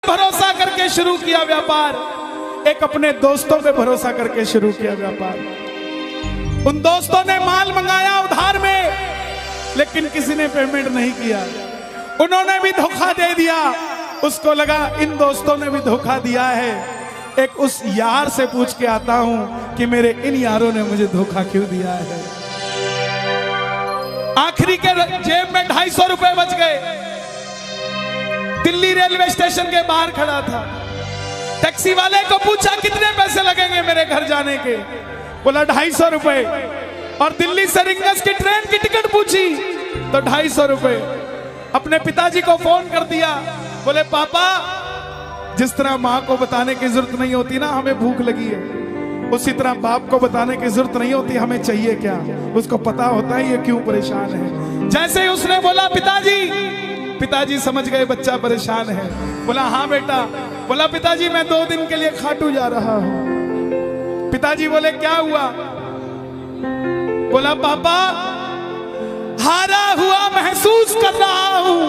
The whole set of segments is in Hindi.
भरोसा करके शुरू किया व्यापार, एक अपने दोस्तों पे भरोसा करके शुरू किया व्यापार। उन दोस्तों ने माल मंगाया उधार में, लेकिन किसी ने पेमेंट नहीं किया। उन्होंने भी धोखा दे दिया। उसको लगा इन दोस्तों ने भी धोखा दिया है, एक उस यार से पूछ के आता हूं कि मेरे इन यारों ने मुझे धोखा क्यों दिया है। आखिरी के जेब में 250 रुपए बच गए। दिल्ली रेलवे स्टेशन के बाहर खड़ा था। टैक्सी वाले को पूछा कितने पैसे लगेंगे मेरे घर जाने के, बोला 250 रुपए। और दिल्ली से रिंगस की ट्रेन की टिकट पूछी तो 250 रुपए। अपने पिताजी को फोन कर दिया, बोले पापा, जिस तरह माँ को बताने की जरूरत नहीं होती ना हमें भूख लगी है, उसी तरह बाप को बताने की जरूरत नहीं होती हमें चाहिए क्या, उसको पता होता है ये क्यों परेशान है। जैसे ही उसने बोला पिताजी, पिताजी समझ गए बच्चा परेशान है। बोला हाँ बेटा। बोला पिताजी मैं 2 दिन के लिए खाटू जा रहा हूं। पिताजी बोले क्या हुआ? बोला पापा, हारा हुआ महसूस कर रहा हूं,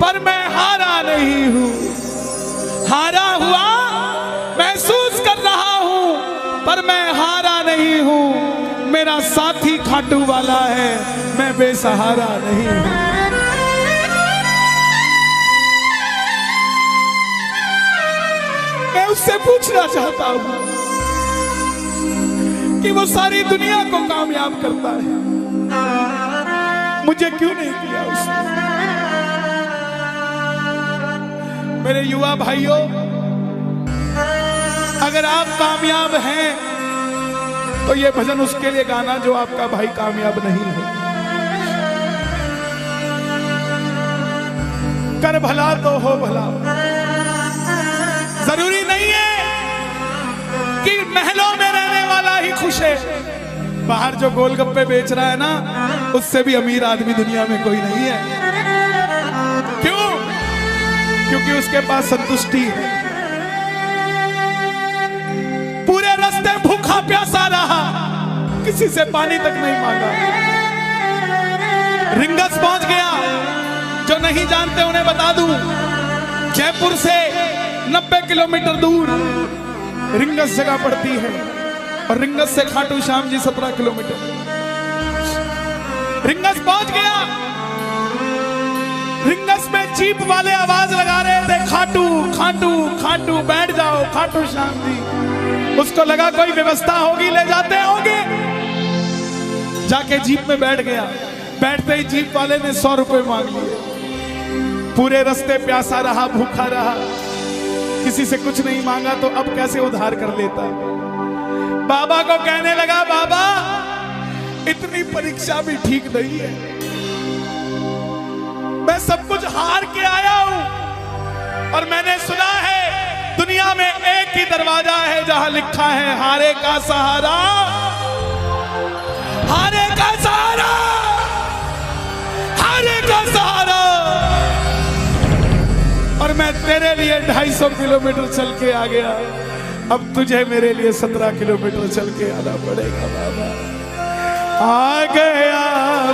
पर मैं हारा नहीं हूं। हारा हुआ महसूस कर रहा हूं, पर मैं हारा नहीं हूं। मेरा साथी खाटू वाला है, मैं बेसहारा नहीं हूं। मैं उससे पूछना चाहता हूं कि वो सारी दुनिया को कामयाब करता है, मुझे क्यों नहीं किया उसने? मेरे युवा भाइयों, अगर आप कामयाब हैं तो ये भजन उसके लिए गाना जो आपका भाई कामयाब नहीं है। कर भला तो हो भला। जरूरी नहीं है कि महलों में रहने वाला ही खुश है। बाहर जो गोलगप्पे बेच रहा है ना, उससे भी अमीर आदमी दुनिया में कोई नहीं है। क्यों? क्योंकि उसके पास संतुष्टि है। पूरे रास्ते भूखा प्यासा रहा, किसी से पानी तक नहीं मांगा। रिंगस पहुंच गया। जो नहीं जानते उन्हें बता दूं, जयपुर से 90 किलोमीटर दूर रिंगस जगह पड़ती है, और रिंगस से खाटू श्याम जी 17 किलोमीटर। रिंगस पहुंच गया। रिंगस में जीप वाले आवाज लगा रहे थे, खाटू खाटू खाटू, बैठ जाओ खाटू श्याम जी। उसको लगा कोई व्यवस्था होगी, ले जाते होंगे। जाके जीप में बैठ गया। बैठते ही जीप वाले ने 100 रुपए मांग लिए। पूरे रास्ते प्यासा रहा, भूखा रहा, किसी से कुछ नहीं मांगा, तो अब कैसे उधार कर लेता। बाबा को कहने लगा, बाबा इतनी परीक्षा भी ठीक नहीं है, मैं सब कुछ हार के आया हूं, और मैंने सुना है दुनिया में एक ही दरवाजा है जहां लिखा है हारे का सहारा, हारे का सहारा, हारे का सहारा। और मैं तेरे लिए 250 किलोमीटर चल के आ गया, अब तुझे मेरे लिए 17 किलोमीटर चल के आना पड़ेगा। बाबा आ गया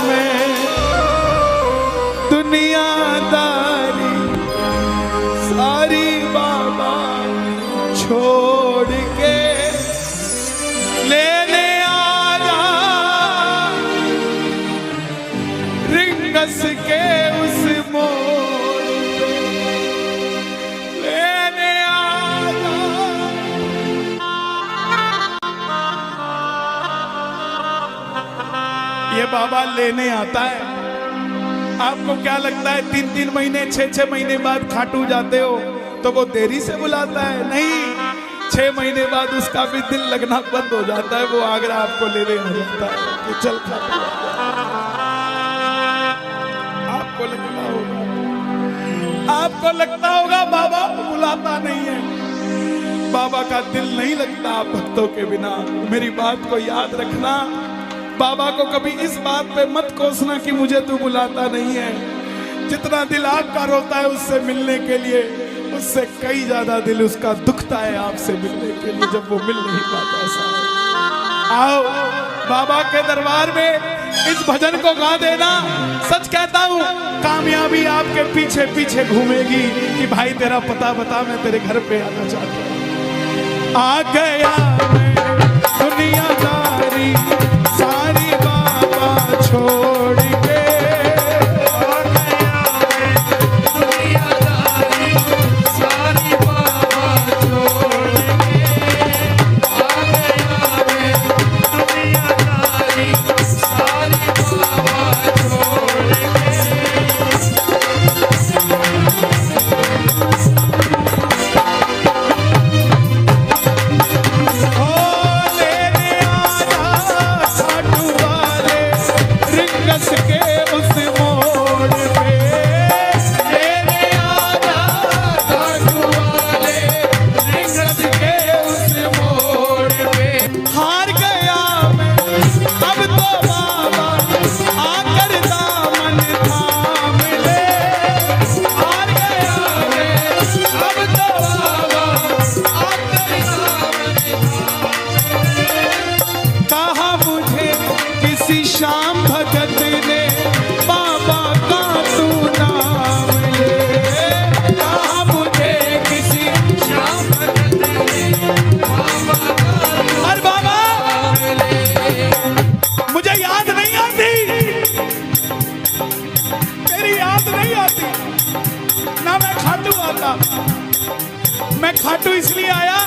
मैं दुनियादारी सारी बाबा छोड़ के, लेने आजा रिंगस के उस मोड़ पे, लेने आजा। ये बाबा लेने आता है। आपको क्या लगता है 3-3 महीने 6-6 महीने बाद खाटू जाते हो तो वो देरी से बुलाता है? नहीं, 6 महीने बाद उसका भी दिल लगना बंद हो जाता है। वो आगरा आपको लेने हो जाता है कि चल खाटू। आपको लगता होगा बाबा बुलाता नहीं है, बाबा का दिल नहीं लगता भक्तों के बिना। मेरी बात को याद रखना, बाबा को कभी इस बात पे मत कोसना कि मुझे तू बुलाता नहीं है। जितना दिल आपका रोता है उससे मिलने के लिए, उससे कई ज्यादा दिल उसका दुखता है आपसे मिलने के लिए, जब वो मिल नहीं पाता। आओ बाबा के दरबार में इस भजन को गा देना। सच कहता हूँ कामयाबी आपके पीछे पीछे घूमेगी कि भाई तेरा पता बता, मैं तेरे घर पे आना चाहता हूँ। आ गया मैं दुनियादारी सारी बाबा छोड़ के, आ गया मैं दुनियादारी सारी बाबा छोड़ के, आ गया मैं दुनियादारी सारी बाबा छोड़ के। श्याम भगत ने बाबा का तू नाम ले, कहा मुझे किसी श्याम भगत ने बाबा का, अरे बाबा मुझे याद नहीं आती, तेरी याद नहीं आती ना, मैं खाटू आता। मैं खाटू इसलिए आया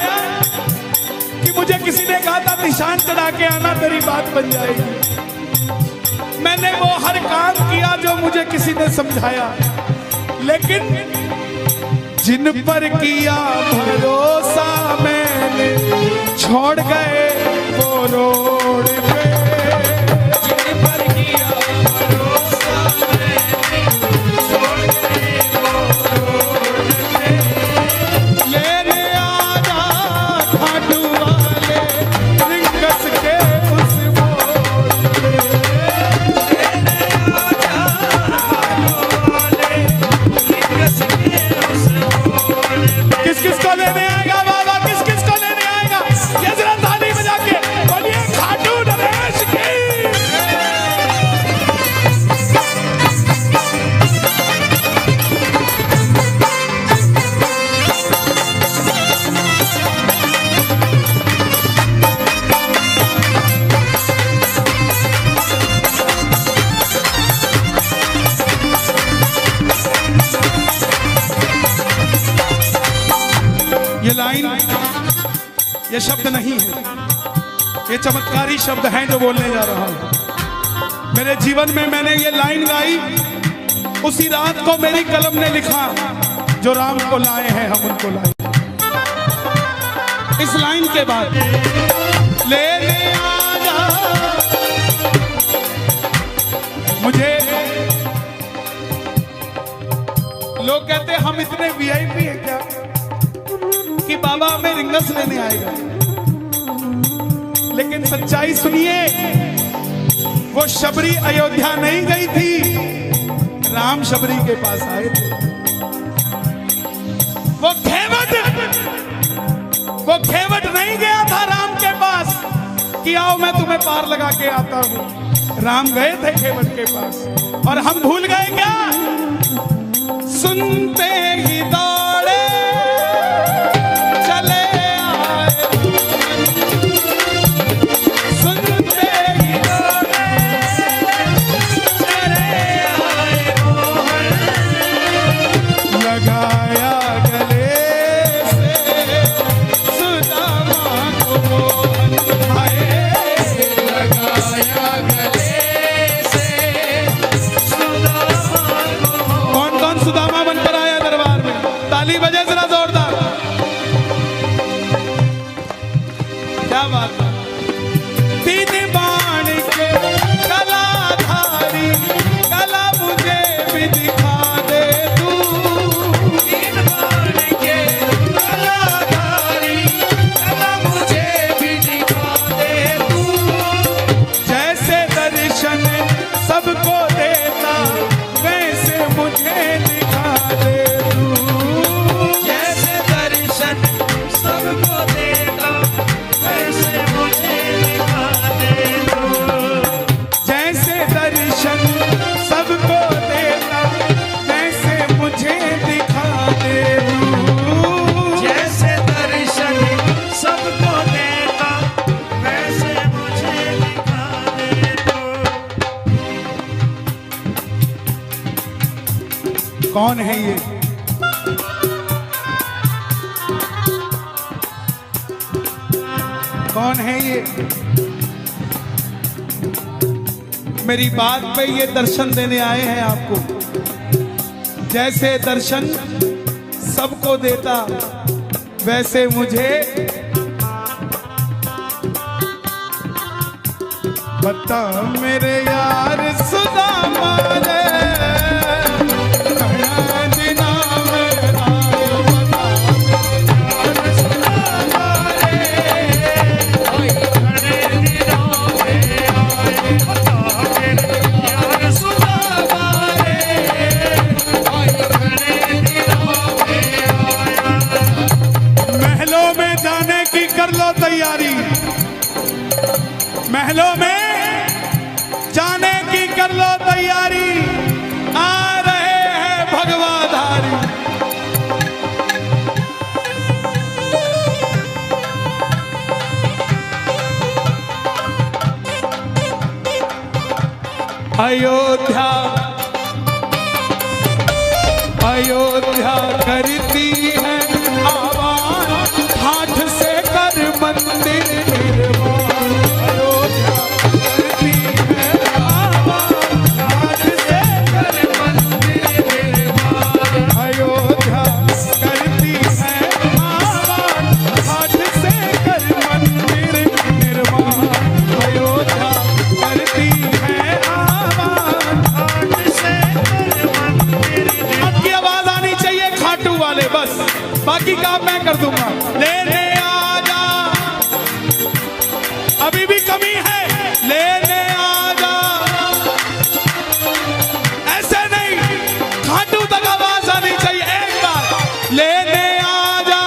कि मुझे किसी ने कहा था निशान चढ़ा के आना, तेरी बात बन जाएगी। मैंने वो हर काम किया जो मुझे किसी ने समझाया, लेकिन जिन पर किया भरोसा मैंने छोड़ गए वो रोड पे, जिन पर किया भरोसा मैंने छोड़ गए वो रोड पे। लेने आजा खाटू वाले रिंगस के उस मोड़ पे, किस किस को लेने आएगा बाबा, किस किस को लेने आएगा, ये जरा ताली बजा के बोलिए खाटू नरेश की। ये लाइन, ये शब्द नहीं है, ये चमत्कारी शब्द हैं जो बोलने जा रहा हूं। मेरे जीवन में मैंने ये लाइन गाई उसी रात को, मेरी कलम ने लिखा जो राम को लाए हैं हम उनको लाए। इस लाइन के बाद लेने आजा, मुझे लोग कहते हम इतने वीआईपी हैं क्या कि बाबा हमें रिंगस लेने आएगा, लेकिन सच्चाई सुनिए, वो शबरी अयोध्या नहीं गई थी, राम शबरी के पास आए थे। वो खेवट नहीं गया था राम के पास कि आओ मैं तुम्हें पार लगा के आता हूं, राम गए थे खेवट के पास। और हम भूल गए क्या, सुनते ही दौड़े चले आए, सुनते ही दौड़े चले आए मोहन, लगाया गले से सुदामा को मोहन, आए लगाया गले से सुदामा को। कौन कौन सुदामा बनकर आया दरबार में, ताली बजे जरा जोरदार, क्या बात है। तीन बाण के कलाधारी कला मुझे भी दिखा दे तू, तीन बाण के कलाधारी कला मुझे भी दिखा दे तू, जैसे दर्शन सबको देता वैसे मुझे दिखा दे तू, जैसे कौन है ये? कौन है ये? मेरी बात पे ये दर्शन देने आए हैं आपको। जैसे दर्शन सबको देता, वैसे मुझे बता मेरे यार सुदामा रे, तैयारी, महलों में जाने की कर लो तैयारी, आ रहे हैं भगवाधारी। अयोध्या अयोध्या करती है आवाज, हाथ से कर मंदिर निर्माण। अयोध्या करती है आवाज, हाथ से कर मंदिर निर्माण। अयोध्या करती है आवाज, हाथ से कर मंदिर निर्माण। अयोध्या करती है आवाज, हाथ से कर मंदिर निर्माण। आपकी आवाज आनी चाहिए खाटू वाले, बस बाकी काम मैं कर दूंगा। लेने आजा, अभी भी कमी है, लेने आजा। ऐसे नहीं, खाटू तक आवाज आनी चाहिए एक बार। लेने आजा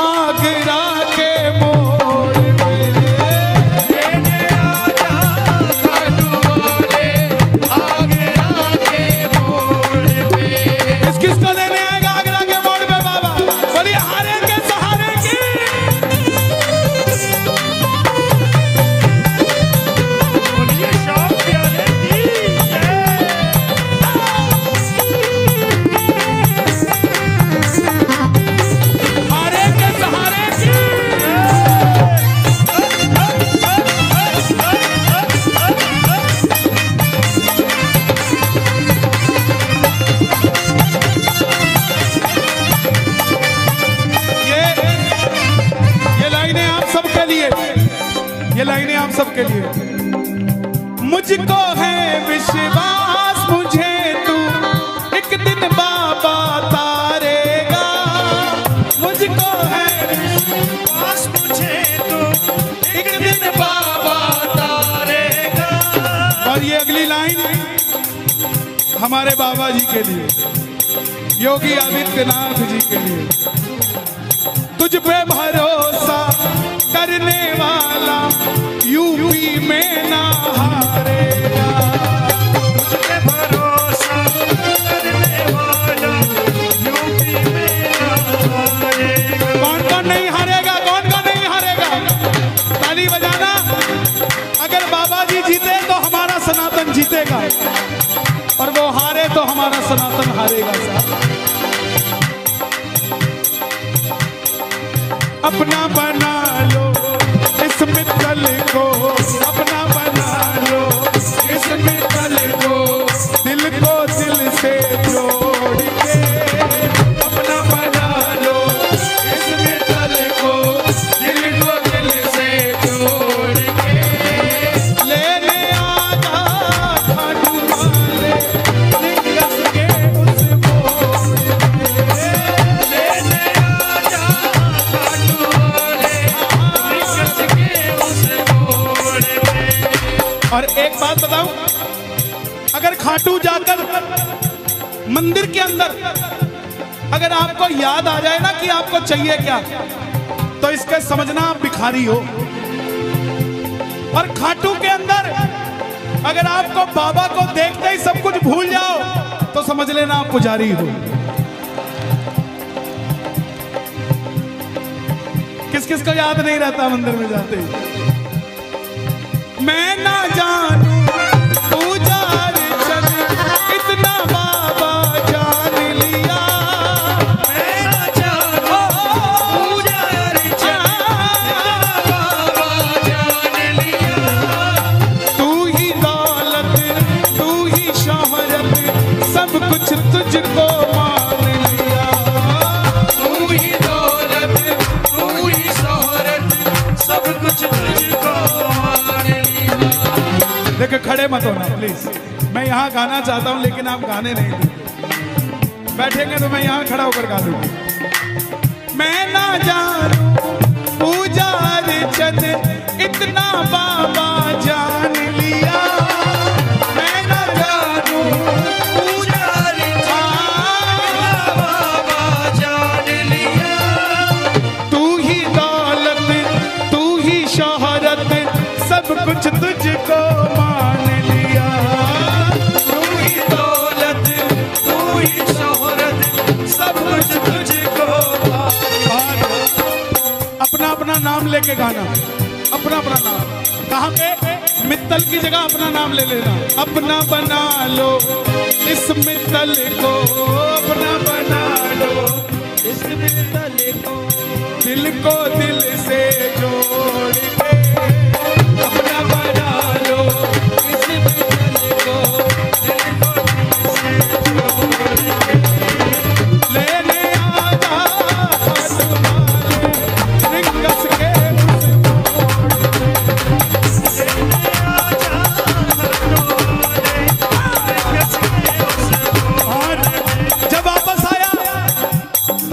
आगरा के मोड़ पे, लेने आजा खाटू वाले आगरा के मोड़ पे। किसको लेने आएगा आगरा के मोड़ पे बाबा? बोलिए हारे के सहारे की। बोलिए शाम प्यारे की जय। हारे के सहारे की। ये लाइनें आप सबके लिए। मुझको है विश्वास, मुझे तू एक दिन बाबा तारेगा। मुझको है विश्वास, मुझे तू एक दिन बाबा तारेगा। और ये अगली लाइन हमारे बाबा जी के लिए, योगी आदित्यनाथ जी के लिए। तुझ पे भरोसा करने वाला यूपी में ना हारेगा। तुझ पे भरोसा करने वाला यूपी में ना हारेगा। कौन कौन नहीं हारेगा? कौन कौन नहीं हारेगा? ताली बजाना। अगर बाबा जी जीते तो हमारा सनातन जीतेगा, और वो हारे तो हमारा सनातन हारेगा। साहब अपना बना लो इस मित्तल को, अपना बना लो इस मित्तल को, दिल को दिल से जोड़ के। अपना बना लो इस मित्तल को, दिल को दिल से जोड़ के। लेने आजा खाटू वाले लिंगस के उस मोड़ पे। लेने आजा खाटू वाले लिंगस के उस मोड़ पे। और एक बात बताऊं, अगर खाटू जाकर मंदिर के अंदर अगर आपको याद आ जाए ना कि आपको चाहिए क्या, तो इसके समझना आप भिखारी हो। और खाटू के अंदर अगर आपको बाबा को देखते ही सब कुछ भूल जाओ, तो समझ लेना आप पुजारी हो। किस किस को याद नहीं रहता मंदिर में जाते ही? मैं ना जानू पुजारी चल इतना खड़े मत होना प्लीज। मैं यहाँ गाना चाहता हूँ लेकिन आप गाने नहीं देंगे। बैठेंगे तो मैं यहाँ खड़ा होकर गा दूंगा। मैं ना जानू पूजा अर्चन इतना बाबा जान लिया। मैं ना जानू पूजा अर्चन बाबा जान लिया। तू ही दौलत तू ही शोहरत सब कुछ तुझको मान लिया। तू ही दौलत तू ही शोहरत सब कुछ तुझको मान। अपना अपना नाम लेके गाना, अपना अपना नाम। कहाँ पे? मित्तल की जगह अपना नाम ले लेना। अपना बना लो इस मित्तल को, अपना बना लो इस मित्तल को, दिल को दिल से जोड़ के। अपना बना लो इस मित्तल को, दिल को दिल से जोड़ के। लेने आजा हाथ वाले रिंगस के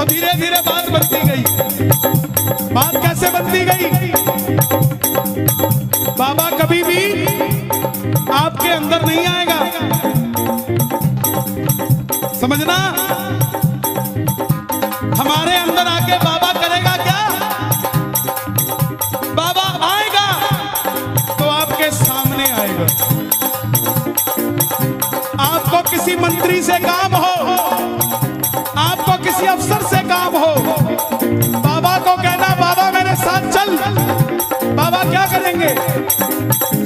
धीरे धीरे बात बनती गई। बात कैसे बनती गई? बाबा कभी भी आपके अंदर नहीं आएगा, समझना। हमारे अंदर आके बाबा करेगा क्या? बाबा आएगा तो आपके सामने आएगा। आपको किसी मंत्री से काम हो, आपको किसी अफसर से काम हो, बाबा को कहना बाबा मेरे साथ चल। बाबा क्या करेंगे?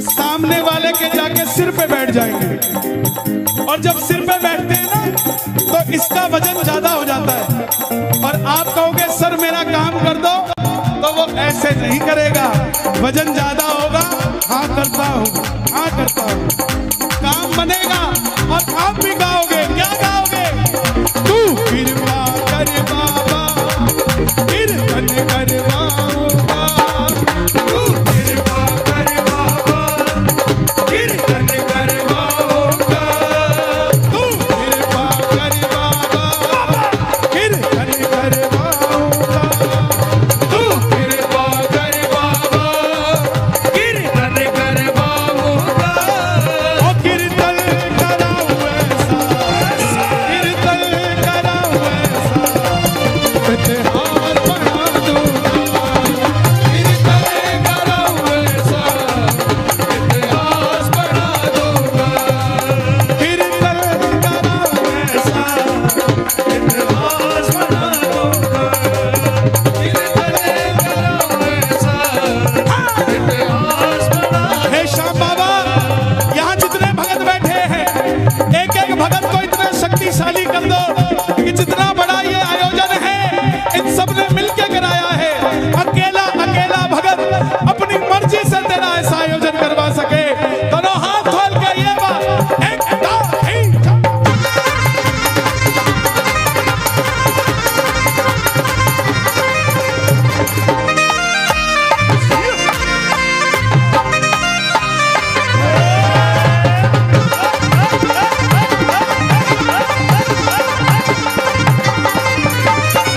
सामने वाले के जाके सिर पे बैठ जाएंगे। और जब सिर पे बैठते हैं ना तो इसका वजन ज्यादा हो जाता है। और आप कहोगे सर मेरा काम कर दो, तो वो ऐसे नहीं करेगा। वजन ज्यादा होगा, हाँ करता हूँ, हाँ करता हूँ। काम बनेगा और आप भी गाओगे। क्या गाओगे? तू कृपा कर बाबा कीर्तन करवाऊंगा। तू कृपा कर बाबा कीर्तन करवाऊंगा। तू कृपा कर बाबा कीर्तन करवाऊंगा। तू कृपा कर बाबा कीर्तन करवाऊंगा। ओ कीर्तन कराऊं ऐसा, कीर्तन कराऊं ऐसा, इतिहास बना दूंगा। कीर्तन कराऊं ऐसा, इतिहास बना दूंगा। कीर्तन कराऊं ऐसा, इतिहास बना दूंगा। कीर्तन कराऊं ऐसा, इतिहास बना। हे श्याम बाबा, यहाँ जितने भगत बैठे हैं, एक एक भगत को इतना शक्तिशाली कर दो कि जितना बड़ा ये आयोजन है इन सब ने मिलकर कराया है। अकेला अकेला भगत अपनी मर्जी से तेरा ऐसा आयोजन करवा सके। दोनों हाथ खोल के ये बात एक दो तीन चार।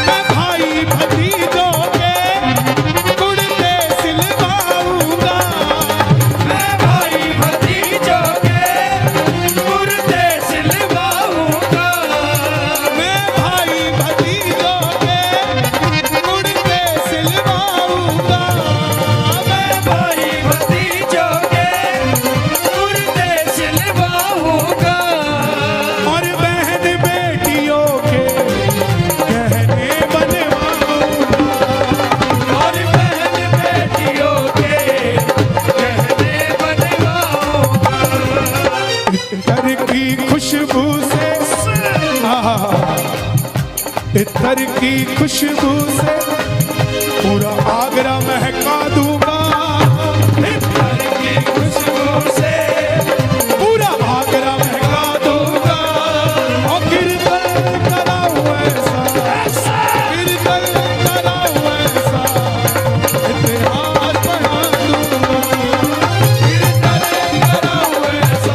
मैं भाई भतीजों के कुर्ते सिलवाऊंगा। मैं भाई भतीजों के कुर्ते सिलवाऊंगा। मैं भाई भतीजों के कुर्ते सिलवाऊंगा। मैं भाई भतीजों के कुर्ते सिलवाऊंगा। और बहन बेटियों के गहने बनवाऊंगा। और बहन बेटियों के गहने बनवाऊंगा। इतर की खुशबू से, इतर की खुशबू से पूरा आगरा महका दूंगा। इतर की खुशबू से पूरा आगरा महका दूंगा। और कीर्तन कराऊं ऐसा, कीर्तन कराऊं ऐसा, इतिहास बना दूंगा। कीर्तन कराऊं ऐसा,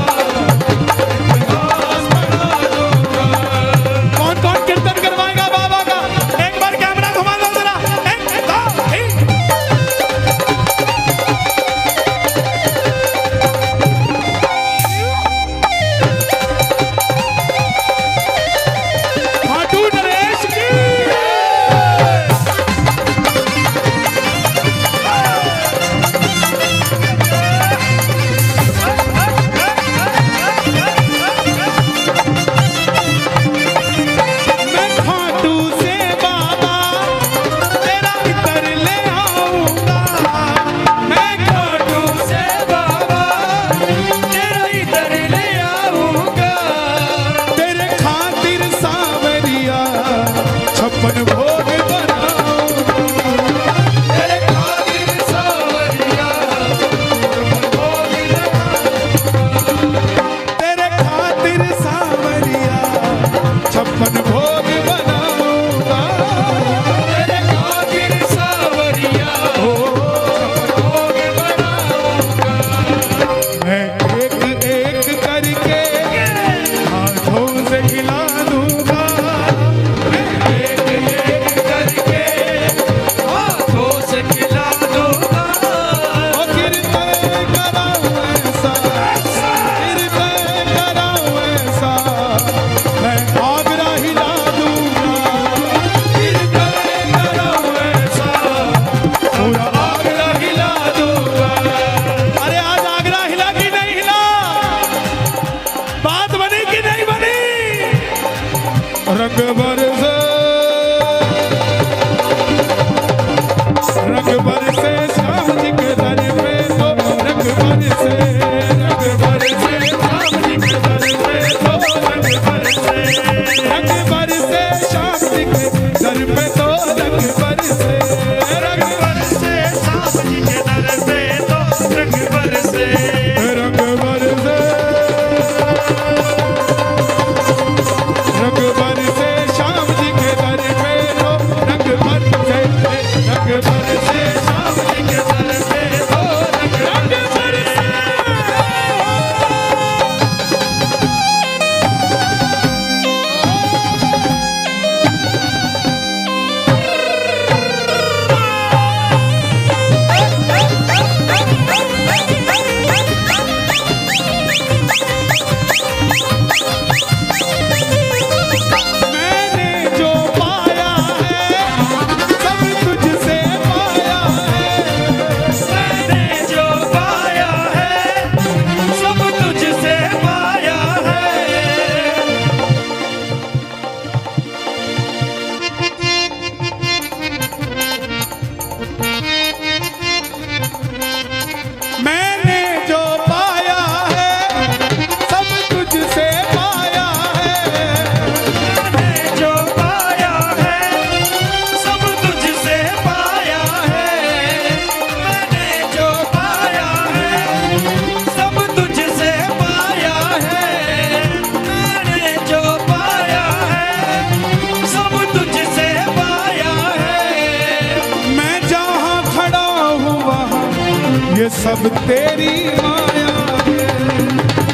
सब तेरी माया है।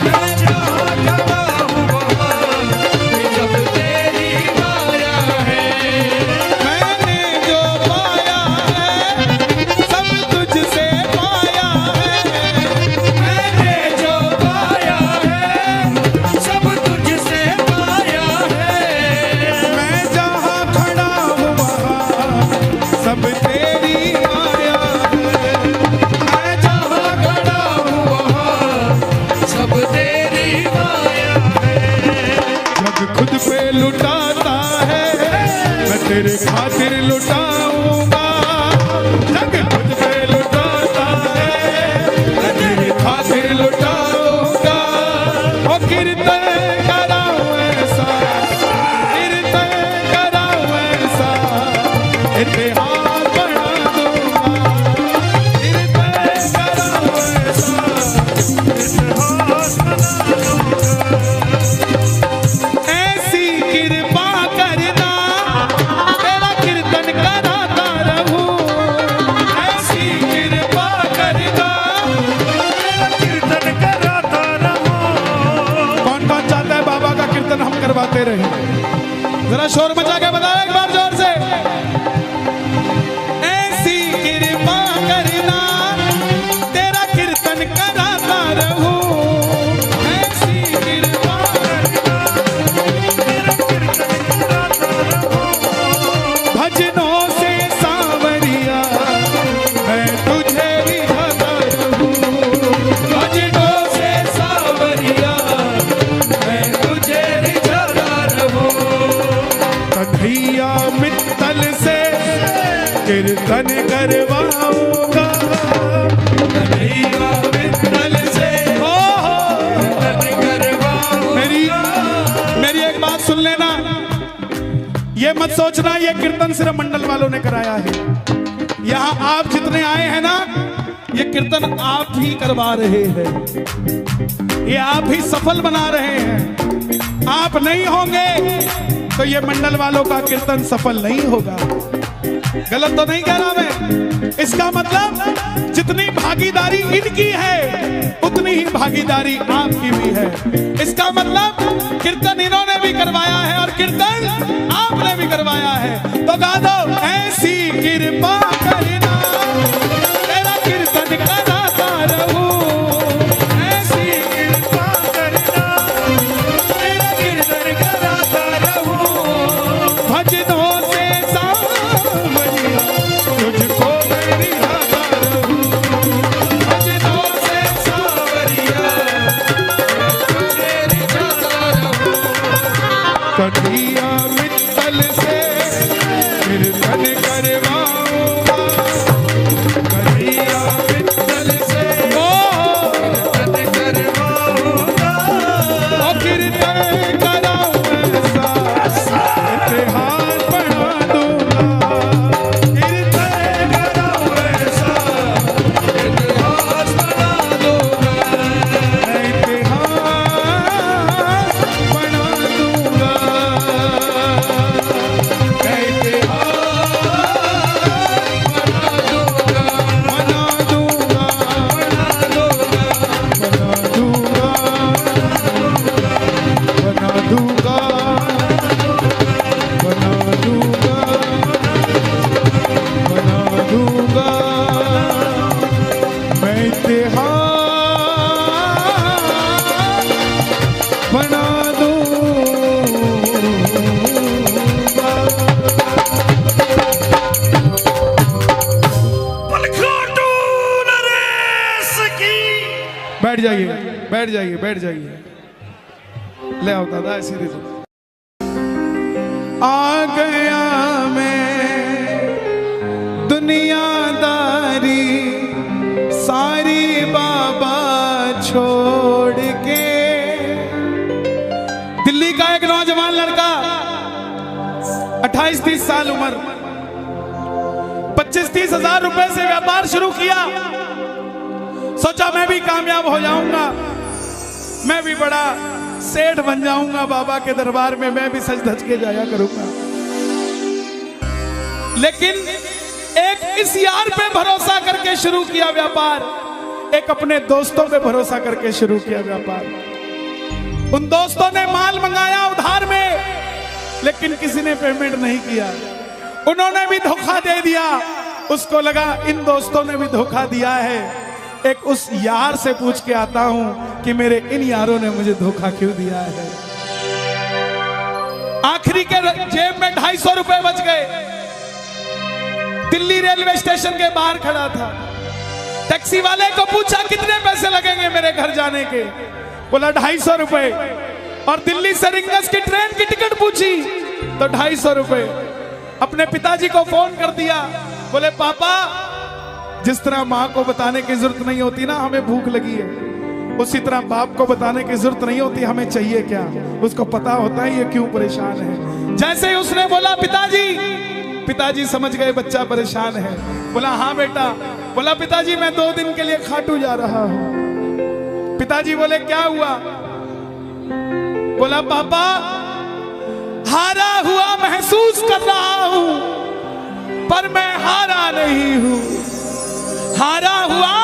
मैं जहाँ खड़ा हूँ वहाँ सब तेरी माया है। मैंने जो पाया है सब तुझसे पाया है। मैंने जो पाया है सब तुझसे पाया है। मैं जहाँ खड़ा हूँ वहाँ सब तेरी माया है। मैं जहाँ खड़ा हूँ वहाँ सब तेरी माया है। जग खुद पे लुटाता है मैं तेरे खातिर लुटाऊंगा। जग खुद पे लुटाता है मैं तेरे खातिर लुटाऊंगा। ओ कीर्तन कराऊं ऐसा, कीर्तन कराऊं ऐसा, इतिहास बना दूंगा। कीर्तन कराऊं ऐसा, इतिहास बना दूंगा। ऐसी कृपा करना तेरा कीर्तन कराता रहूं। ऐसी कृपा करना तेरा कीर्तन कराता रहूं। कौन कौन चाहता है बाबा का कीर्तन हम करवाते रहे? जरा शोर मचा के बताओ एक बार जोर से। ऐसी कृपा करना तेरा कीर्तन कराता रहूं। ऐसी कृपा करना तेरा कीर्तन कराता रहूं। भजनों से सांवरिया मैं तुझे रिझाता रहूं। भजनों से सांवरिया मैं तुझे रिझाता रहूं। कन्हैया मित्तल से कीर्तन करवाऊंगा। कन्हैया मित्तल से कीर्तन करवाऊंगा। मेरी एक बात सुन लेना, ये मत सोचना ये कीर्तन सिर्फ मंडल वालों ने कराया है। यहाँ आप जितने आए हैं ना, ये कीर्तन आप ही करवा रहे हैं, ये आप ही सफल बना रहे हैं। आप नहीं होंगे तो ये मंडल वालों का कीर्तन सफल नहीं होगा। गलत तो नहीं कह रहा मैं? इसका मतलब जितनी भागीदारी इनकी है उतनी ही भागीदारी आपकी भी है। इसका मतलब कीर्तन इन्होंने भी करवाया है और कीर्तन आपने भी करवाया है। तो गा दो, ऐसी कृपा करना तेरा कीर्तन कराता रहूं। ऐसी कृपा करना तेरा कीर्तन कराता रहूं। भजनों से सांवरिया तुझको मैं रिझाता रहूं। भजनों से सांवरिया तुझे रिझाता रहूं। कन्हैया मित्तल से कीर्तन करवाऊंगा। कन्हैया मित्तल से कीर्तन करवाऊंगा। ओ कीर्तन कराऊं ऐसा, इतिहास बना दूंगा। कीर्तन कराऊं ऐसा, इतिहास बना दूंगा। इतिहास बना दूंगा। बैठ जाइए, बैठ जाइए, बैठ जाइए। ले आओ दादा ऐसे दे दो। आ गया मैं दुनियादारी सारी बाबा छोड़ के। दिल्ली का एक नौजवान लड़का 28-30 साल उम्र, 25-30 हजार रुपए से व्यापार शुरू किया। सोचा मैं भी कामयाब हो जाऊंगा, मैं भी बड़ा सेठ बन जाऊंगा, बाबा के दरबार में मैं भी सज धज के जाया करूंगा। लेकिन एक इस यार पे भरोसा करके शुरू किया व्यापार, एक अपने दोस्तों पे भरोसा करके शुरू किया व्यापार। उन दोस्तों ने माल मंगाया उधार में, लेकिन किसी ने पेमेंट नहीं किया। उन्होंने भी धोखा दे दिया। उसको लगा इन दोस्तों ने भी धोखा दिया है, एक उस यार से पूछ के आता हूं कि मेरे इन यारों ने मुझे धोखा क्यों दिया है। आखिरी के जेब में 250 रुपए बच गए। दिल्ली रेलवे स्टेशन के बाहर खड़ा था। टैक्सी वाले को पूछा कितने पैसे लगेंगे मेरे घर जाने के? बोला 250 रुपए। और दिल्ली से रिंगस की ट्रेन की टिकट पूछी तो 250 रुपए। अपने पिताजी को फोन कर दिया। बोले पापा, जिस तरह माँ को बताने की जरूरत नहीं होती ना हमें भूख लगी है, उसी तरह बाप को बताने की जरूरत नहीं होती हमें चाहिए क्या। उसको पता होता है ये क्यों परेशान है। जैसे ही उसने बोला पिताजी समझ गए बच्चा परेशान है। बोला हाँ बेटा। बोला पिताजी मैं 2 दिन के लिए खाटू जा रहा हूं। पिताजी बोले क्या हुआ? बोला पापा, हारा हुआ महसूस कर रहा हूं, पर मैं हारा नहीं हूं। हारा हुआ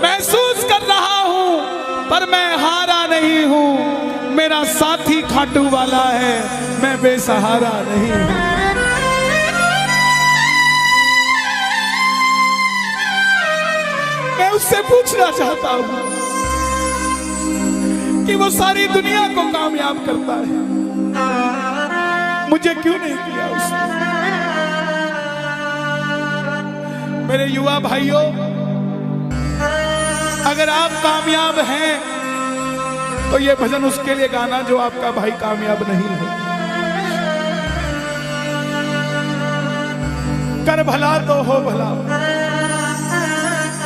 महसूस कर रहा हूं, पर मैं हारा नहीं हूं। मेरा साथी खाटू वाला है, मैं बेसहारा नहीं हूं। मैं उससे पूछना चाहता हूं कि वो सारी दुनिया को कामयाब करता है, मुझे क्यों नहीं किया उसने? मेरे युवा भाइयों, अगर आप कामयाब हैं तो ये भजन उसके लिए गाना जो आपका भाई कामयाब नहीं है। कर भला तो हो भला।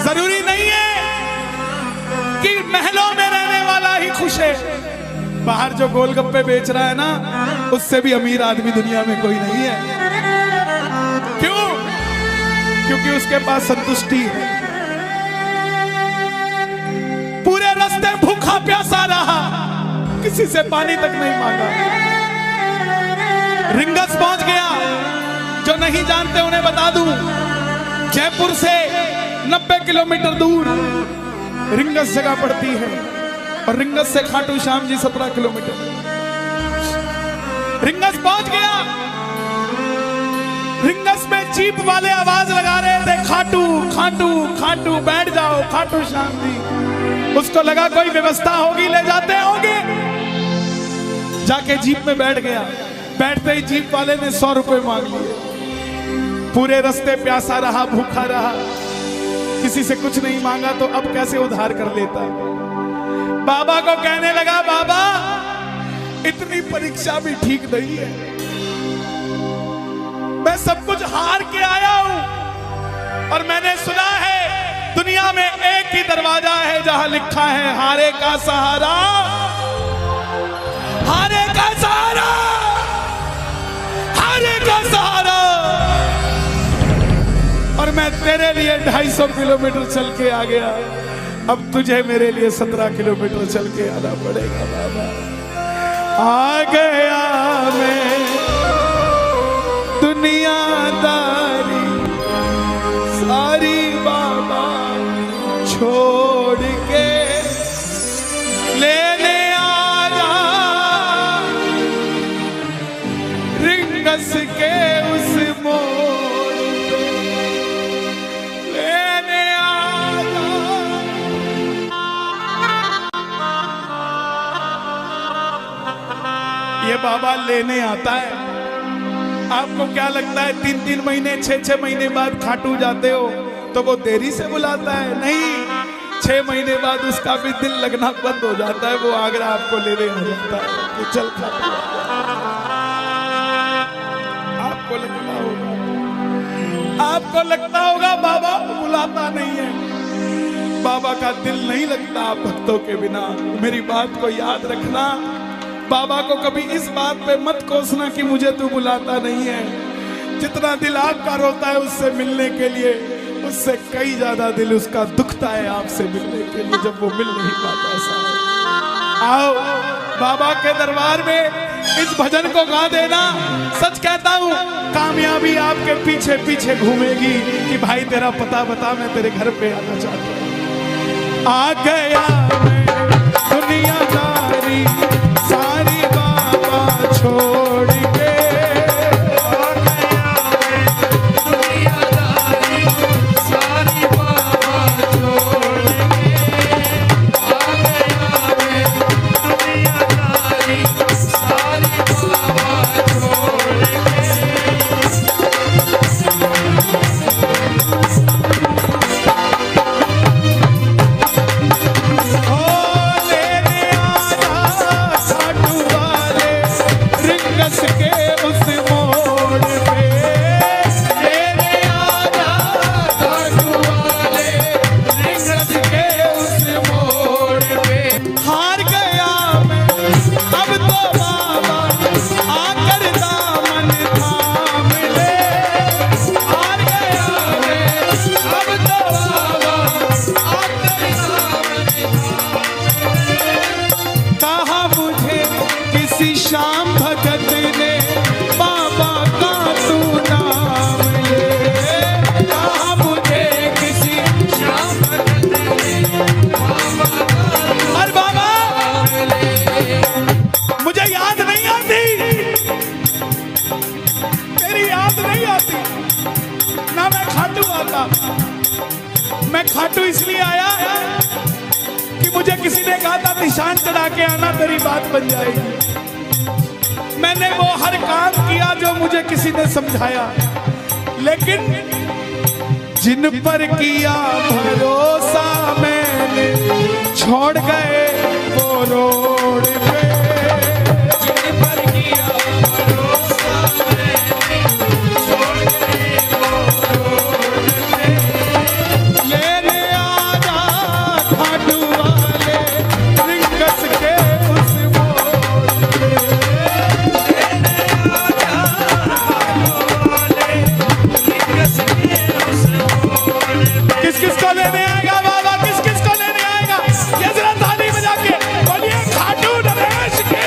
जरूरी नहीं है कि महलों में रहने वाला ही खुश है। बाहर जो गोलगप्पे बेच रहा है ना, उससे भी अमीर आदमी दुनिया में कोई नहीं है। क्यों? क्योंकि उसके पास संतुष्टि है। पूरे रास्ते भूखा प्यासा रहा, किसी से पानी तक नहीं मांगा। रिंगस पहुंच गया। जो नहीं जानते उन्हें बता दूं, जयपुर से 90 किलोमीटर दूर रिंगस जगह पड़ती है और रिंगस से खाटू श्याम जी 17 किलोमीटर। रिंगस पहुंच गया। रिंगस में जीप वाले आवाज लगा रहे थे, खाटू खाटू खाटू, बैठ जाओ खाटू श्याम जी। उसको लगा कोई व्यवस्था होगी, ले जाते होंगे। जाके जीप में बैठ गया। बैठते ही जीप वाले ने 100 रुपए मांग लिए। पूरे रास्ते प्यासा रहा, भूखा रहा, किसी से कुछ नहीं मांगा तो अब कैसे उधार कर लेता। बाबा को कहने लगा, बाबा इतनी परीक्षा भी ठीक नहीं है, मैं सब कुछ हार के आया हूं और मैंने सुना है दुनिया में एक ही दरवाजा है जहां लिखा है हारे का सहारा, हारे का सहारा, हारे का सहारा। और मैं तेरे लिए 250 किलोमीटर चल के आ गया, अब तुझे मेरे लिए 17 किलोमीटर चल के आना पड़ेगा। बाबा आ गया मैं दुनियादारी सारी बाबा छोड़ के लेने आया रिंगस के उस मोड़ पे, लेने आया। ये बाबा लेने आता है। आपको क्या लगता है 3-3 महीने 6-6 महीने बाद खाटू जाते हो तो वो देरी से बुलाता है? नहीं, 6 महीने बाद उसका भी दिल लगना बंद हो जाता है। वो आगरा आपको लेने आ जाता है कि चल खाटू। आपको लगता होगा बाबा बुलाता नहीं है। बाबा का दिल नहीं लगता भक्तों के बिना। मेरी बात को याद रखना। बाबा को कभी इस बात पे मत कोसना कि मुझे तू बुलाता नहीं है। जितना दिल आपका रोता है उससे मिलने के लिए, उससे कई ज्यादा दिल उसका दुखता है आपसे मिलने के लिए जब वो मिल नहीं पाता। साहब आओ बाबा के दरबार में इस भजन को गा देना। सच कहता हूँ कामयाबी आपके पीछे पीछे घूमेगी कि भाई तेरा पता बता, मैं तेरे घर पे आना चाहता हूँ। आ गया मैं दुनियादारी सारी बाबा छोड़ के। आ गया मैं दुनियादारी सारी बाबा छोड़ के। आ गया मैं दुनियादारी सारी बाबा छोड़ के। श्याम भगत ने बाबा का तू नाम ले। कहा मुझे किसी श्याम भगत ने बाबा का अरे बाबा ले। मुझे याद नहीं आती, तेरी याद नहीं आती ना। मैं खाटू आता, मैं खाटू इसलिए आया कि मुझे किसी ने कहा था निशान चढ़ा के आना, तेरी बात बन जाएगी। मैंने वो हर काम किया जो मुझे किसी ने समझाया, लेकिन जिन पर किया भरोसा मैंने छोड़ गए वो रोड पे। जिन पर किया भरोसा मैंने छोड़ गए वो रोड पे। लेने आजा खाटू वाले रिंगस के उस मोड़ पे। किस किस को लेने आएगा बाबा, किस किस को लेने आएगा? ये जरा ताली बजा के बोलिए खाटू नरेश की।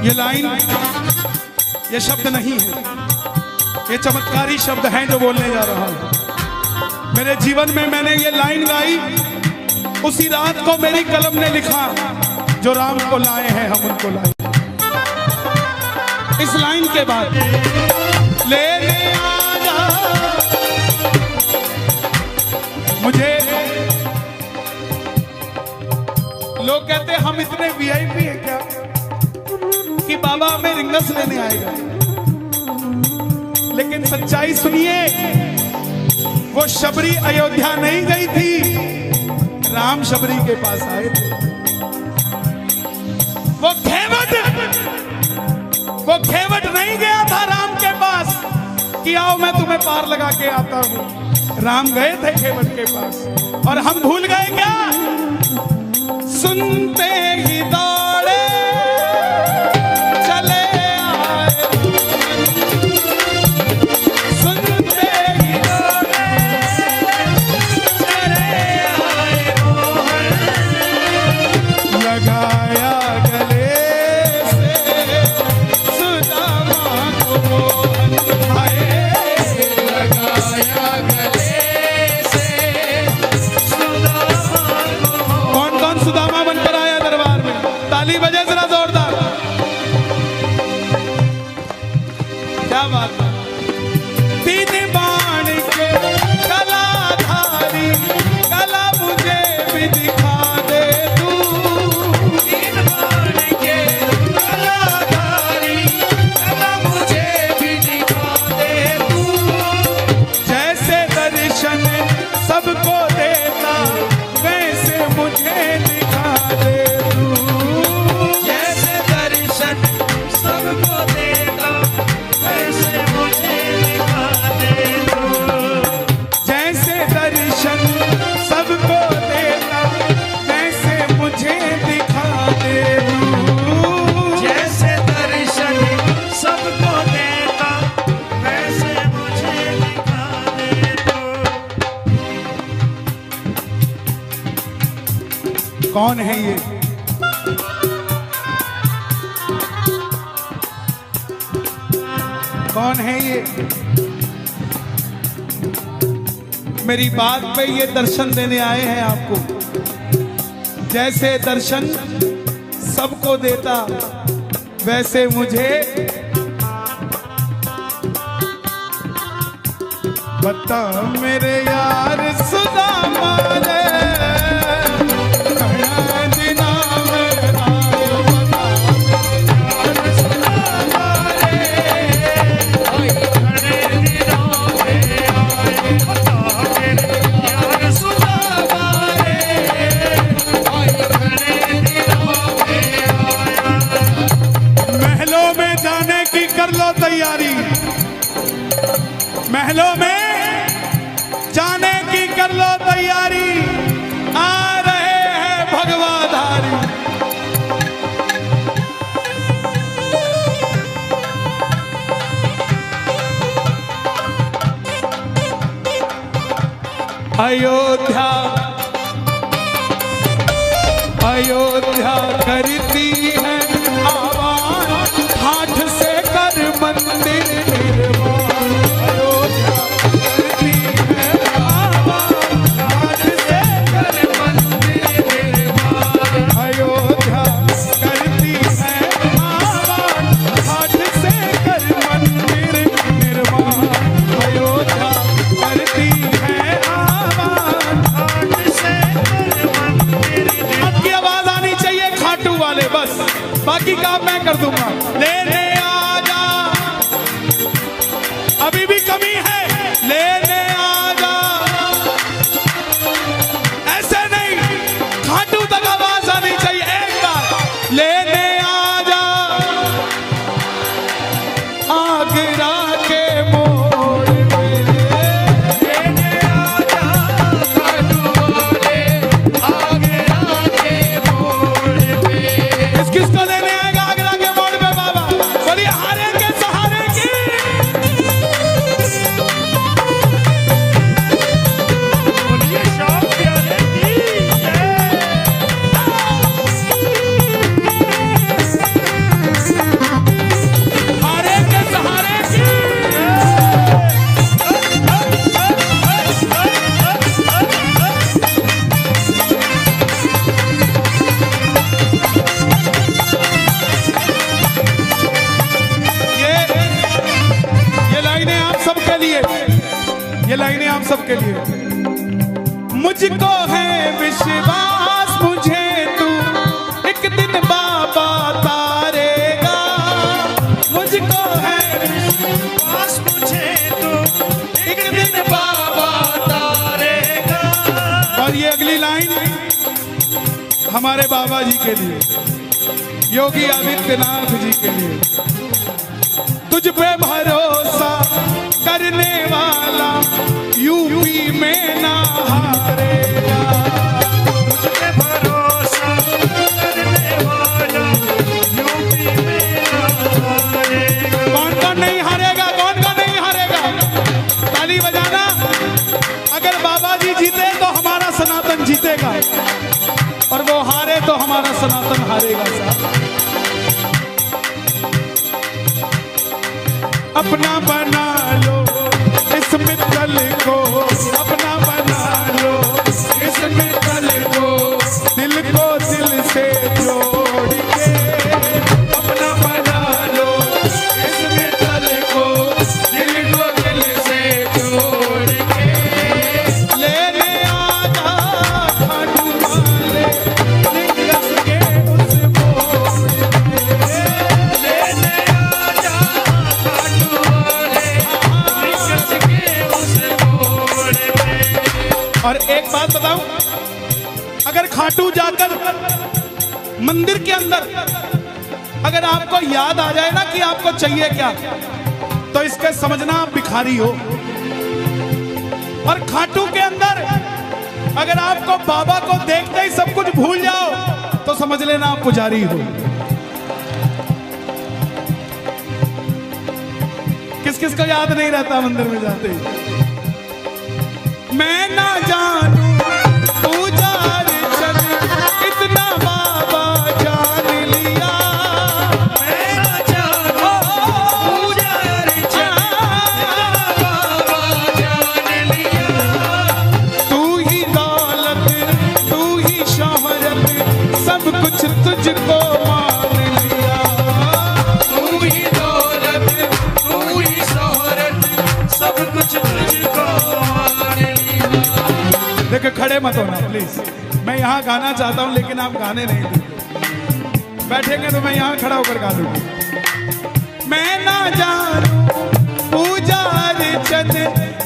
ये लाइन, ये शब्द नहीं है, ये चमत्कारी शब्द हैं जो बोलने जा रहा हूं। मेरे जीवन में मैंने ये लाइन गाई, उसी रात को मेरी कलम ने लिखा, जो राम को लाए हैं हम उनको लाए। इस लाइन के बाद लेने आजा मुझे। लोग कहते हम इतने वीआईपी हैं क्या कि बाबा हमें रिंगस लेने आएगा, लेकिन सच्चाई सुनिए, वो शबरी अयोध्या नहीं गई थी, राम शबरी के पास आए थे। वो घेवट नहीं गया था राम के पास कि आओ मैं तुम्हें पार लगा के आता हूं। राम गए थे घेवट के पास, और हम भूल गए क्या? सुनते ही दौड़े चले आए, सुनते ही दौड़े चले आए, लगाया गले से सुदामा को मोहन आए। लगाया गले से सुदामा को। कौन कौन सुदामा बनकर आया दरबार में? ताली बजे जरा जोरदार। क्या बात है? तीन बाण के कलाधारी कला मुझे भी दिखा दे तू। तीन बाण के कलाधारी कला मुझे भी दिखा दे तू। जैसे दर्शन सबको देता वैसे मुझे दिखा दे तू। जैसे दर्शन सबको देता वैसे मुझे दिखा दे तू। जैसे दर्शन सबको देता वैसे मुझे दिखा दे तू। जैसे दर्शन सब कौन है ये? कौन है ये? मेरी बात पे ये दर्शन देने आए हैं आपको। जैसे दर्शन सबको देता वैसे मुझे बता मेरे यार सुदामा रे तैयारी, महलों में जाने की कर लो तैयारी, आ रहे हैं भगवाधारी। अयोध्या अयोध्या करती है आवाज, हाथ से कर मंदिर निर्माण। अयोध्या करती है आवाज, हाथ से कर मंदिर निर्माण। अयोध्या करती है आवाज, हाथ से कर मंदिर निर्माण। अयोध्या करती है आवाज, हाथ से कर मंदिर निर्माण। आपकी आवाज आनी चाहिए खाटू वाले, बस बाकी काम मैं कर दूंगा। लेने आजा, अभी भी कमी है, लेने आजा। ऐसे नहीं, खाटू तक आवाज आनी चाहिए एक बार। लेने आजा आगरा के मोड़ पे, लेने आजा खाटू वाले आगरा के मोड़ पे। किसको लेने आएगा आगरा के मोड़ पे बाबा? बोलिए हारे के सहारे की। बोलिए शाम प्यारे की जय। हारे के सहारे की ये लाइनें आप सबके लिए, ये लाइनें आप सबके लिए। मुझको है विश्वास, मुझे तू एक दिन बाबा तारेगा। मुझको है विश्वास, मुझे तू एक दिन बाबा तारेगा। और ये अगली लाइन हमारे बाबा जी के लिए, योगी आदित्यनाथ जी के लिए। तुझ पे भरोसा करने वाला यूपी में ना हारेगा। तुझ पे भरोसा करने वाला यूपी में ना हारेगा। कौन कौन नहीं हारेगा? कौन कौन नहीं हारेगा? ताली बजाना। अगर बाबा जी जीते तो हमारा सनातन जीतेगा, और वो हारे तो हमारा सनातन हारेगा। साहब अपना बना लो इस मित्तल को, अपना बना लो इस मित्तल को, दिल को दिल से जोड़ के। अपना बना लो इस मित्तल को, दिल को दिल से जोड़ के। लेने आजा खाटू वाले लिंगस के उस मोड़ पे। लेने आजा और एक बात बताऊं, अगर खाटू जाकर मंदिर के अंदर अगर आपको याद आ जाए ना कि आपको चाहिए क्या, तो इसके समझना आप भिखारी हो। और खाटू के अंदर अगर आपको बाबा को देखते ही सब कुछ भूल जाओ, तो समझ लेना आप पुजारी हो। किस किस को याद नहीं रहता मंदिर में जाते ही? मैं ना जानू पूजा अर्चन इतना यहाँ गाना चाहता हूँ लेकिन आप गाने नहीं देते। बैठेंगे तो मैं यहाँ खड़ा होकर गा दूंगा। मैं ना जानूं पूजा अर्चन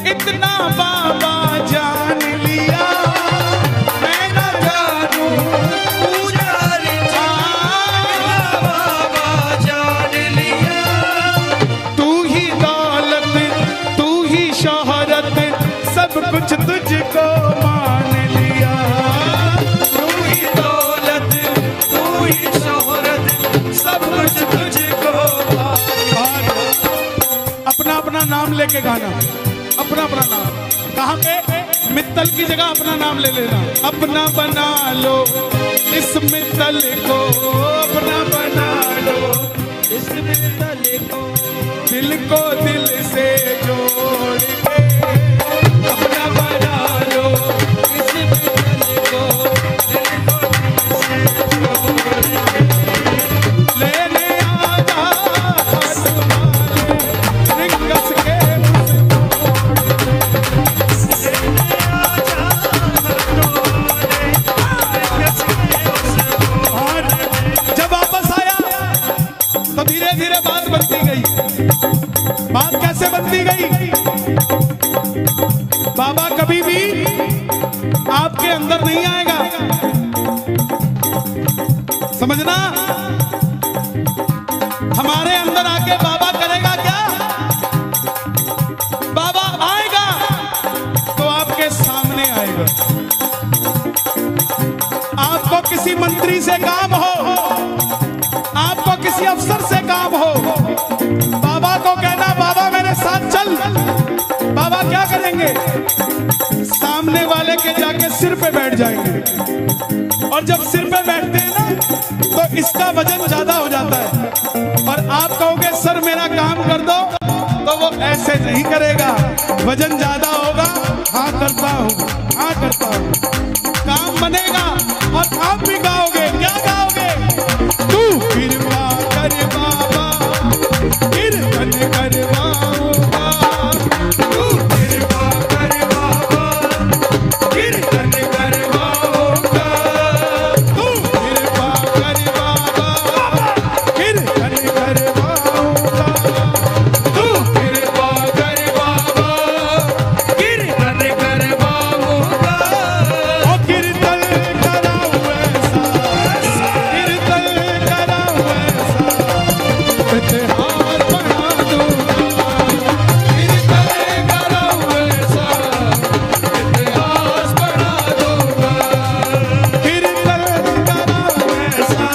इतना बाबा जान लिया। मैं ना जानूं पूजा बाबा जान लिया। तू ही दौलत तू ही शोहरत सब कुछ तुझको मान लिया। तू ही दौलत तू ही शोहरत सब कुछ तुझको। अपना अपना नाम लेके गाना, अपना अपना नाम। कहाँ पे? मित्तल की जगह अपना नाम ले लेना। अपना बना लो इस मित्तल को, अपना बना लो इस मित्तल को, दिल को दिल से जोड़ के। अपना बना लो इस मित्तल को, दिल को दिल से जोड़ के। लेने आजा हाथ वाले रिंगस के जब वापस आया तो धीरे धीरे बात बनती गई। बात कैसे बनती गई? बाबा कभी भी आपके अंदर नहीं आएगा, समझना। हमारे अंदर आके बाबा करेगा क्या? बाबा आएगा तो आपके सामने आएगा। आपको किसी मंत्री से काम हो, आपको किसी अफसर से काम हो, बाबा को कहना बाबा मेरे साथ चल। बाबा क्या करेंगे? सामने वाले के जाके सिर पे बैठ जाएंगे। और जब सिर पे बैठते हैं ना तो इसका वजन ज्यादा हो जाता है। और आप कहोगे सर मेरा काम कर दो, तो वो ऐसे नहीं करेगा। वजन ज्यादा होगा, हाँ करता हूँ, हाँ करता हूँ, काम बनेगा। और आप भी गाओगे, क्या गाओगे? तू कृपा कर बाबा कीर्तन करवाऊंगा। तू कृपा कर बाबा कीर्तन करवाऊंगा। तू कृपा कर बाबा कीर्तन करवाऊंगा। तू कृपा कर बाबा कीर्तन करवाऊंगा। ओ कीर्तन कराऊं ऐसा, कीर्तन कराऊं ऐसा, इतिहास बना दूंगा। कीर्तन कराऊं ऐसा, इतिहास बना दूंगा। कीर्तन कराऊं ऐसा,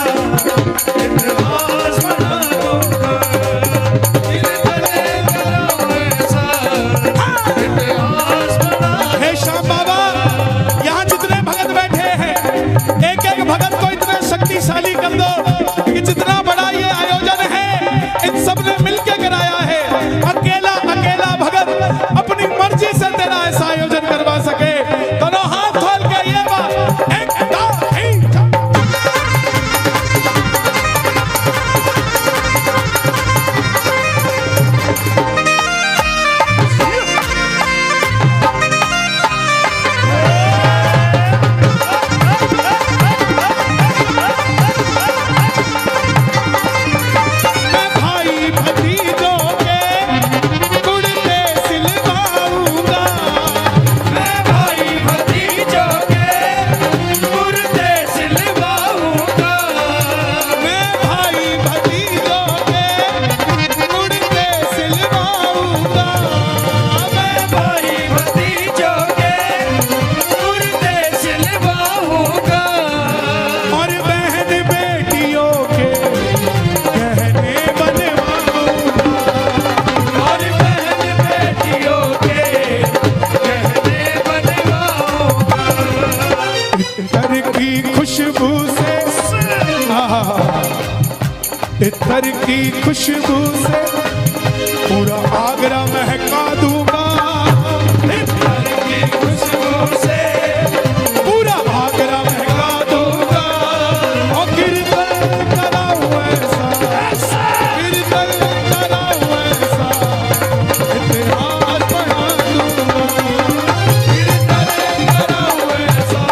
इतिहास बना दूंगा। कीर्तन कराऊं ऐसा, इतिहास बना। हे श्याम बाबा, यहाँ जितने भगत बैठे हैं, एक एक भगत को इतना शक्तिशाली कर दो कि जितना बड़ा ये आयोजन है इन सब ने मिलके कराया है। अकेला अकेला भगत अपनी मर्जी से तेरा ऐसा आयोजन करवा सके। दोनों हाथ खोल के ये बात एक दो तीन मैं भाई भतीजों के कुर्ते सिलवाऊंगा। मैं भाई भतीजों के कुर्ते सिलवाऊंगा। मैं भाई भतीजों के कुर्ते सिलवाऊंगा। मैं भाई भतीजों के कुर्ते सिलवाऊंगा। और बहन बेटियों के गहने बनवाऊंगा। और बहन बेटियों के गहने बनवाऊंगा। इत्र की खुशबू से इत्र की खुशबू से पूरा आगरा महका दूंगा। इत्र की खुशबू से पूरा आगरा महका दूंगा। और कीर्तन कराऊं ऐसा, कीर्तन कराऊं ऐसा, इतिहास बना दूंगा। कीर्तन कराऊं ऐसा,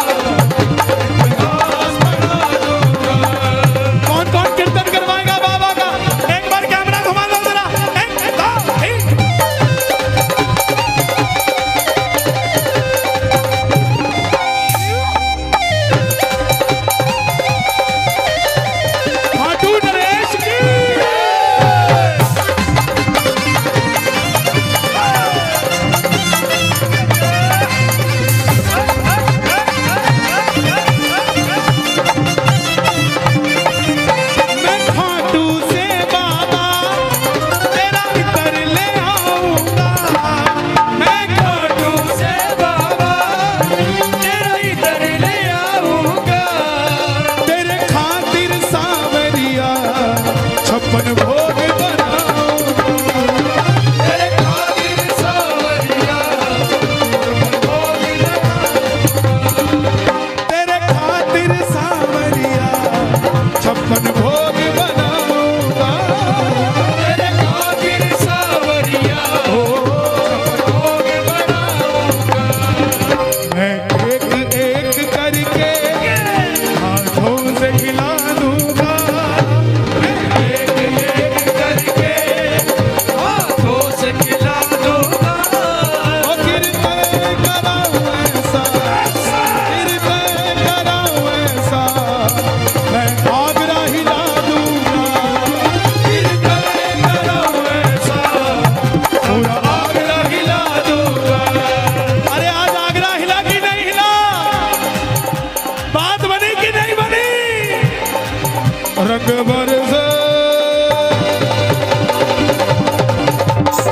रंग बरसे,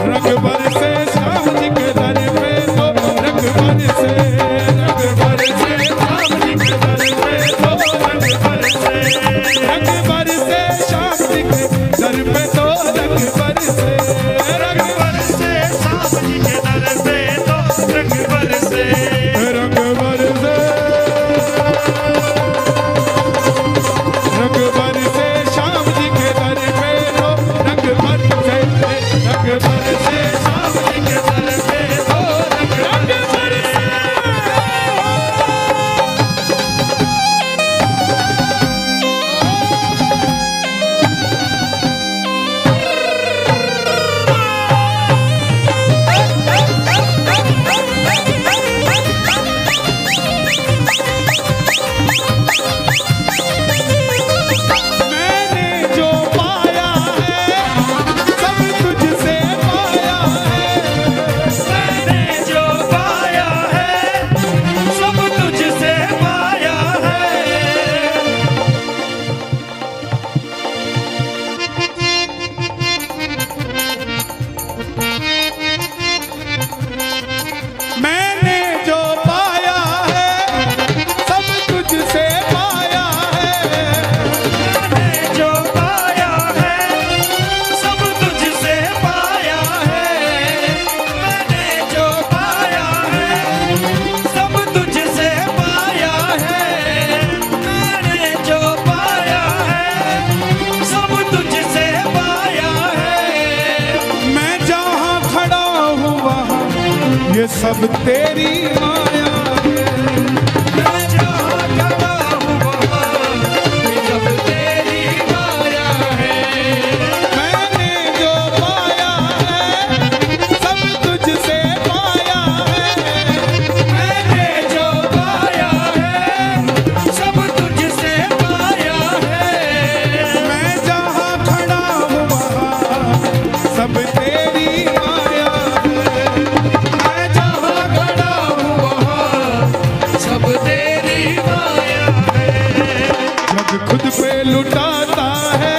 रंग बरसे श्याम जी के दर पे तो रंग बरसे, रंग बरसे श्याम जी के दर पे तो रंग बरसे, रंग बरसे श्याम जी के दर पे तो रंग बरसे, रंग बरसे श्याम जी के दर पे तो रंग बरसे, रंग बरसे, रंग बरसे श्याम जी के दर पे तो रंग बरसे, रंग बरसे श्याम जी के दर पे तो रंग बरसे। मैंने जो पाया है सब तुझसे पाया है, मैंने जो पाया है सब तुझसे पाया है। मैंने जो पाया है सब तुझसे पाया है, मैंने जो पाया है सब तुझसे पाया है। मैंने जो पाया है सब तुझसे पाया है। मैंने जो पाया है सब तुझसे पाया है। मैं जहाँ खड़ा हूँ वहाँ ये सब तेरी माया है, मैं जहाँ खड़ा हूँ वहाँ ये सब तेरी माया है। मैंने जो पाया है सब तुझसे पाया है, मैंने जो पाया है सब तुझसे पाया है। मैं जहाँ खड़ा हूँ वहाँ सब तेरी माया है, मैं जहाँ खड़ा हूँ वहाँ सब तेरी माया है। जग खुद पे लुटाता है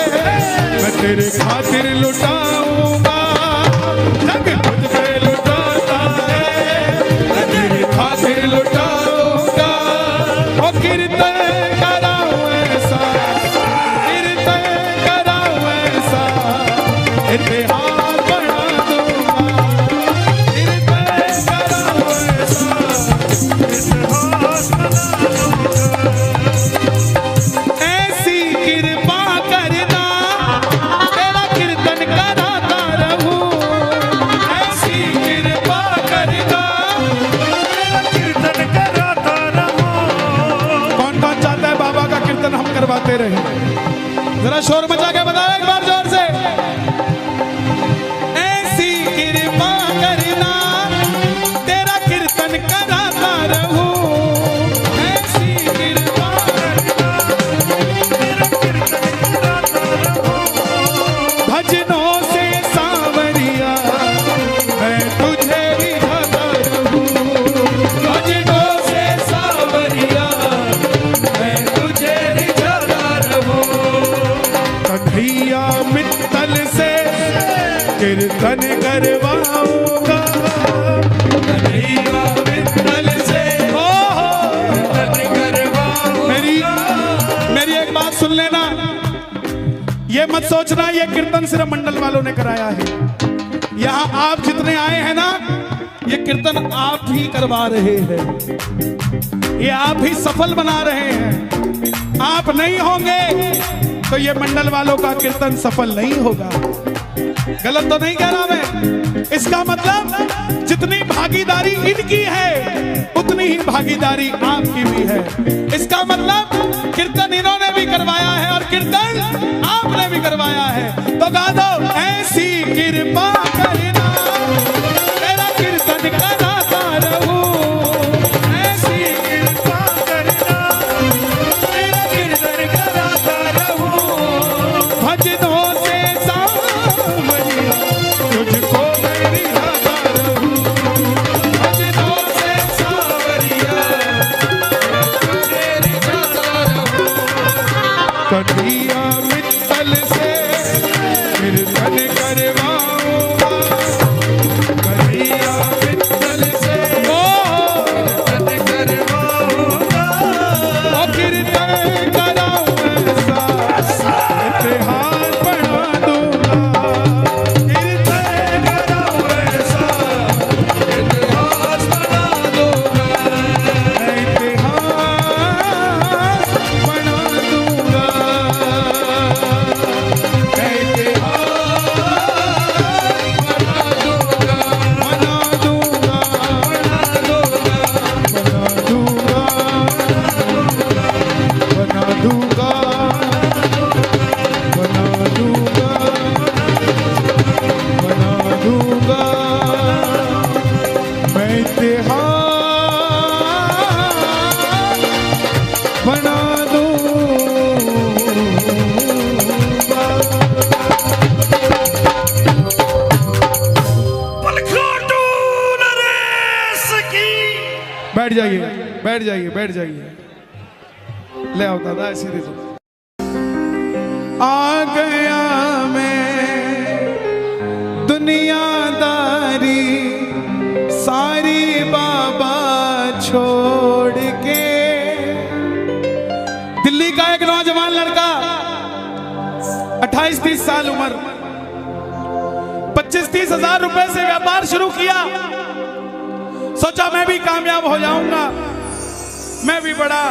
मैं तेरे खातिर लुटाऊंगा, जग खुद पे लुटाता है मैं तेरे खातिर लुटाऊंगा। ओ कीर्तन कराऊं ऐसा, कीर्तन कराऊं ऐसा, इतिहास बढ़ा दूंगा, कीर्तन कराऊं ऐसा, इतिहास बना दूंगा। ऐसी कृपा करना तेरा कीर्तन कराता रहूं, ऐसी कृपा करना तेरा कीर्तन कराता रहूं। कौन कौन चाहता है बाबा का कीर्तन हम करवाते रहे? जरा शोर मचा के बताओ एक बार जोर से। ऐसी कृपा करना तेरा कीर्तन कराता रहूं, ऐसी कृपा करना तेरा कीर्तन कराता रहूं। भजनों से सांवरिया मैं तुझे रिझाता रहूं, भजनों से सांवरिया मैं तुझे रिझाता रहूं। कन्हैया मित्तल से कीर्तन करवाऊंगा, कन्हैया मित्तल से हो कीर्तन करवाऊंगा। मेरी एक बात सुन लेना, ये मत सोचना ये कीर्तन सिर्फ मंडल वालों ने कराया है। यहाँ आप जितने आए हैं ना, ये कीर्तन आप ही करवा रहे हैं, ये आप ही सफल बना रहे हैं। आप नहीं होंगे तो ये मंडल वालों का कीर्तन सफल नहीं होगा। गलत तो नहीं कह रहा मैं? इसका मतलब जितनी भागीदारी इनकी है उतनी ही भागीदारी आपकी भी है। इसका मतलब कीर्तन इन्होंने भी करवाया है और कीर्तन आपने भी करवाया है। तो गा दो, ऐसी कृपा करना तेरा कीर्तन कराता रहूं, ऐसी कृपा करना तेरा कीर्तन कराता रहूं। भजनों से सांवरिया तुझको मैं रिझाता रहूं, भजनों से सांवरिया तुझे रिझाता रहूं। कन्हैया बैठ जाइए, बैठ जाइए। ले आओ दादा, ऐसे दे दो। आ गया मैं दुनियादारी सारी बाबा छोड़ के। दिल्ली का एक नौजवान लड़का 28-30 साल उम्र, 25-30 हजार रुपए से व्यापार शुरू किया। सोचा मैं भी कामयाब हो जाऊंगा, मैं भी बड़ा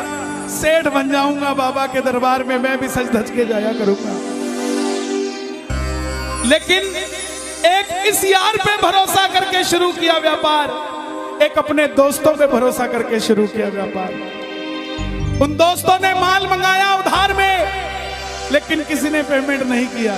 सेठ बन जाऊंगा, बाबा के दरबार में मैं भी सज धज के जाया करूंगा। लेकिन एक इस यार पे भरोसा करके शुरू किया व्यापार, एक अपने दोस्तों पे भरोसा करके शुरू किया व्यापार। उन दोस्तों ने माल मंगाया उधार में, लेकिन किसी ने पेमेंट नहीं किया।